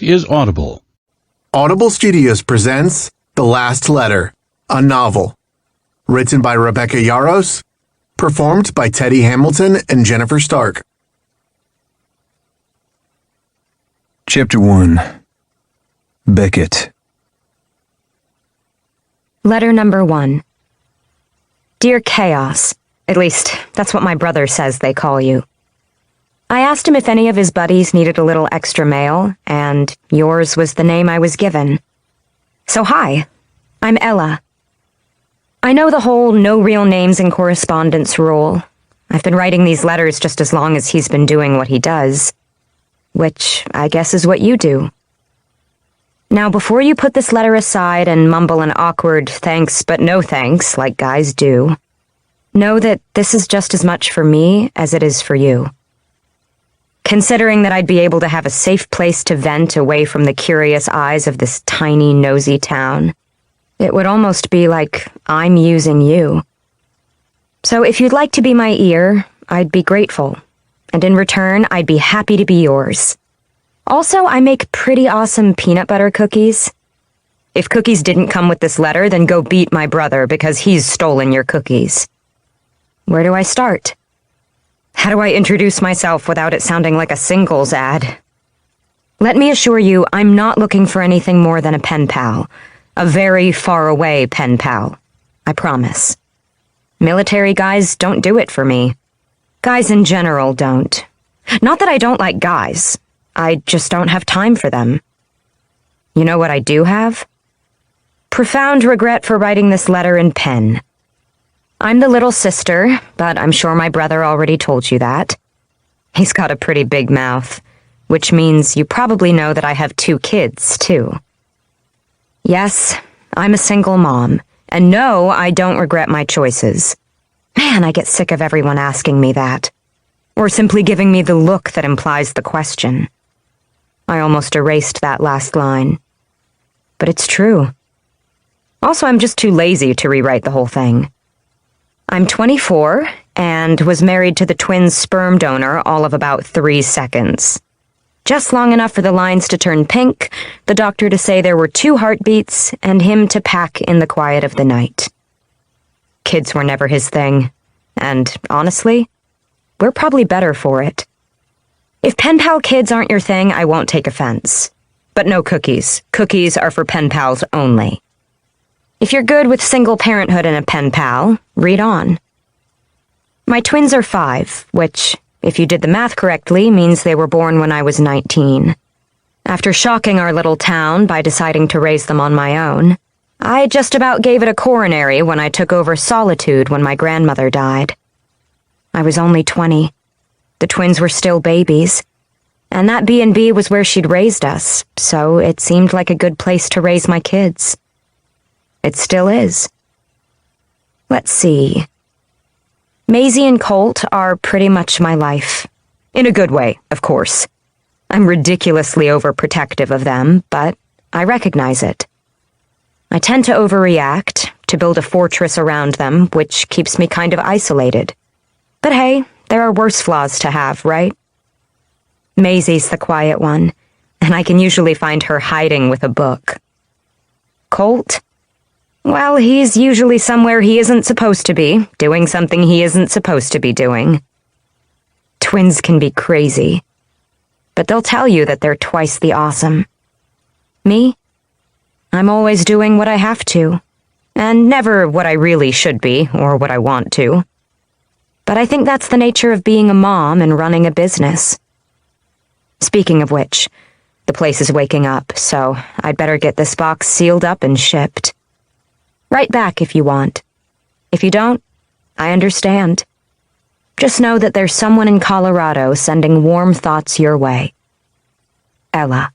is Audible. Audible Studios presents The Last Letter, a novel. Written by Rebecca Yarros, performed by Teddy Hamilton and Jennifer Stark. Chapter 1. Beckett. Letter number 1. Dear Chaos, at least that's what my brother says they call you. I asked him if any of his buddies needed a little extra mail, and yours was the name I was given. So hi, I'm Ella. I know the whole no real names in correspondence rule. I've been writing these letters just as long as he's been doing what he does, which I guess is what you do. Now, before you put this letter aside and mumble an awkward thanks but no thanks like guys do, know that this is just as much for me as it is for you. Considering that I'd be able to have a safe place to vent away from the curious eyes of this tiny, nosy town, it would almost be like I'm using you. So if you'd like to be my ear, I'd be grateful, and in return, I'd be happy to be yours. Also, I make pretty awesome peanut butter cookies. If cookies didn't come with this letter, then go beat my brother because he's stolen your cookies. Where do I start? How do I introduce myself without it sounding like a singles ad? Let me assure you, I'm not looking for anything more than a pen pal. A very far away pen pal. I promise. Military guys don't do it for me. Guys in general don't. Not that I don't like guys. I just don't have time for them. You know what I do have? Profound regret for writing this letter in pen. I'm the little sister, but I'm sure my brother already told you that. He's got a pretty big mouth, which means you probably know that I have 2 kids, too. Yes, I'm a single mom, and no, I don't regret my choices. Man, I get sick of everyone asking me that, or simply giving me the look that implies the question. I almost erased that last line. But it's true. Also, I'm just too lazy to rewrite the whole thing. I'm 24, and was married to the twins' sperm donor all of about 3 seconds. Just long enough for the lines to turn pink, the doctor to say there were 2 heartbeats, and him to pack in the quiet of the night. Kids were never his thing, and honestly, we're probably better for it. If pen pal kids aren't your thing, I won't take offense. But no cookies. Cookies are for pen pals only. If you're good with single parenthood and a pen pal, read on. My twins are 5, which, if you did the math correctly, means they were born when I was 19. After shocking our little town by deciding to raise them on my own, I just about gave it a coronary when I took over solitude when my grandmother died. I was only 20. The twins were still babies, and that B&B was where she'd raised us, so it seemed like a good place to raise my kids. It still is. Let's see. Maisie and Colt are pretty much my life. In a good way, of course. I'm ridiculously overprotective of them, but I recognize it. I tend to overreact, to build a fortress around them, which keeps me kind of isolated. But hey, there are worse flaws to have, right? Maisie's the quiet one, and I can usually find her hiding with a book. Colt? Well, he's usually somewhere he isn't supposed to be, doing something he isn't supposed to be doing. Twins can be crazy, but they'll tell you that they're twice the awesome. Me? I'm always doing what I have to, and never what I really should be or what I want to. But I think that's the nature of being a mom and running a business. Speaking of which, the place is waking up, so I'd better get this box sealed up and shipped. Write back if you want. If you don't, I understand. Just know that there's someone in Colorado sending warm thoughts your way. Ella.